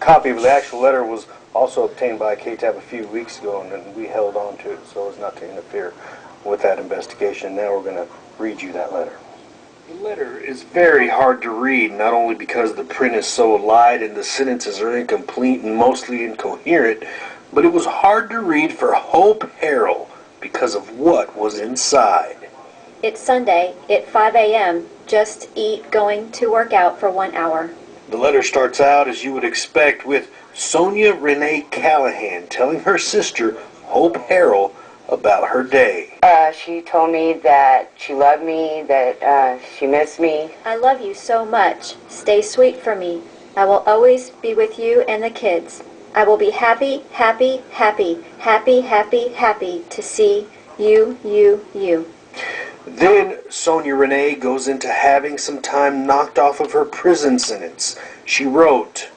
copy of the actual letter was also obtained by KTAB a few weeks ago, and then we held on to it so as not to interfere with that investigation. Now we're going to read you that letter. The letter is very hard to read, not only because the print is so light and the sentences are incomplete and mostly incoherent, but it was hard to read for Hope Harrell because of what was inside. It's Sunday at 5 a.m. Just eat, going to work out for 1 hour. The letter starts out as you would expect with Sonia Renee Callahan telling her sister, Hope Harrell, about her day. She told me that she loved me, that she missed me. I love you so much. Stay sweet for me. I will always be with you and the kids. I will be happy, happy, happy, happy, happy, happy to see you. Then Sonia Renee goes into having some time knocked off of her prison sentence. She wrote,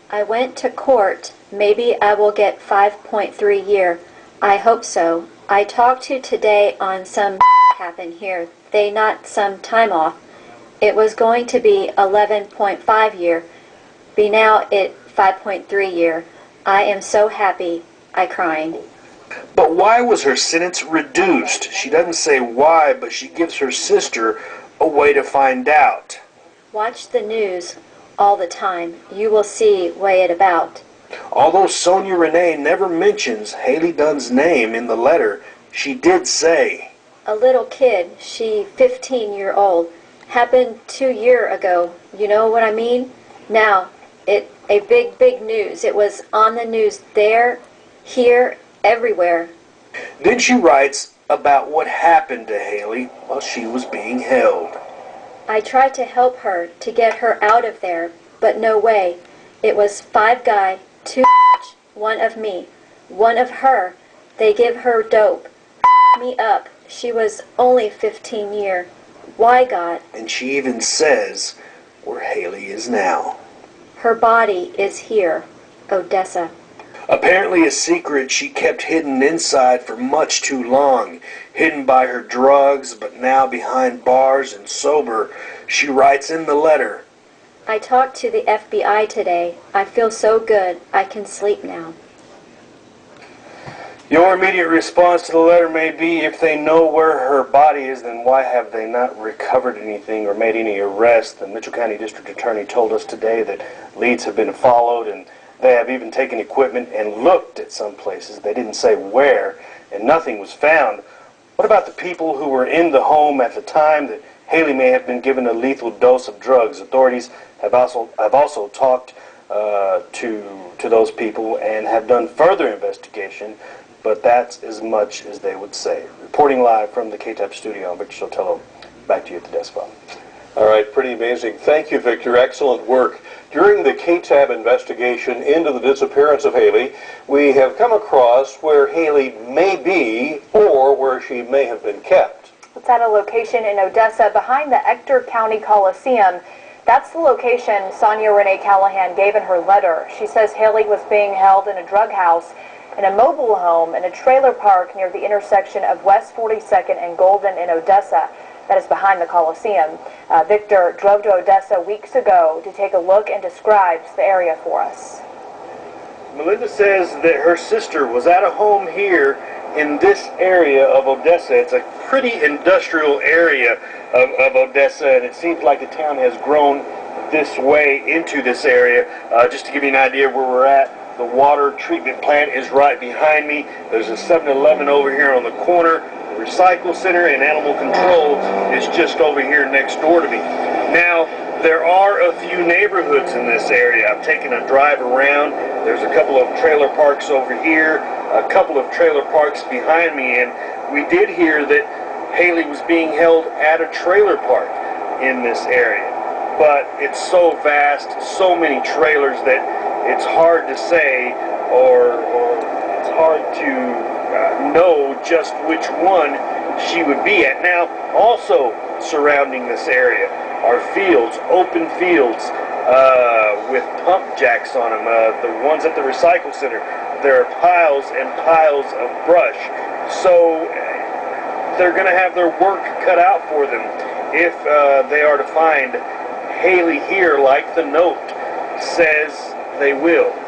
I went to court. Maybe I will get 5.3 year. I hope so. I talked to today on some happened here. They not some time off. It was going to be 11.5 year. Be now at 5.3 year. I am so happy. I crying. But why was her sentence reduced? She doesn't say why, but she gives her sister a way to find out. Watch the news all the time. You will see what it about. Although Sonia Renee never mentions Hailey Dunn's name in the letter, she did say, a little kid, she 15-year-old, happened 2 years ago. You know what I mean? Now, a big news. It was on the news there, here, everywhere. Then she writes about what happened to Hailey while she was being held. I tried to help her to get her out of there, but no way. It was 5 guys, 2 1 of me, 1 of her. They give her dope, me up. She was only 15 years. Why, God? And she even says where Hailey is now. Her body is here, Odessa. Apparently a secret she kept hidden inside for much too long, hidden by her drugs, but now behind bars and sober. She writes in the letter, I talked to the FBI today. I feel so good. I can sleep now. Your immediate response to the letter may be, if they know where her body is, then why have they not recovered anything or made any arrests? The Mitchell County District Attorney told us today that leads have been followed, and they have even taken equipment and looked at some places. They didn't say where, and nothing was found. What about the people who were in the home at the time that Hailey may have been given a lethal dose of drugs? Authorities have also talked to those people and have done further investigation, but that's as much as they would say. Reporting live from the KTAB studio, I'm Victor Sotelo. Back to you at the desk, Bob. All right, pretty amazing. Thank you, Victor. Excellent work. During the KTAB investigation into the disappearance of Hailey, we have come across where Hailey may be or where she may have been kept. It's at a location in Odessa behind the Ector County Coliseum. That's the location Sonia Renee Callahan gave in her letter. She says Hailey was being held in a drug house, in a mobile home, in a trailer park near the intersection of West 42nd and Golden in Odessa. That is behind the Coliseum. Victor drove to Odessa weeks ago to take a look and describes the area for us. Melinda says that her sister was at a home here in this area of Odessa. It's a pretty industrial area of Odessa, and it seems like the town has grown this way into this area. Just to give you an idea where we're at, the water treatment plant is right behind me. There's a 7-Eleven over here on the corner. The recycle center and animal control is just over here next door to me. Now, there are a few neighborhoods in this area. I've taken a drive around. There's a couple of trailer parks over here, a couple of trailer parks behind me, and we did hear that Hailey was being held at a trailer park in this area. But it's so vast, so many trailers, that it's hard to say, or it's hard to know just which one she would be at. Now, also surrounding this area are fields, open fields, with pump jacks on them, the ones at the recycle center. There are piles and piles of brush. So they're going to have their work cut out for them if they are to find Hailey here, like the note says they will.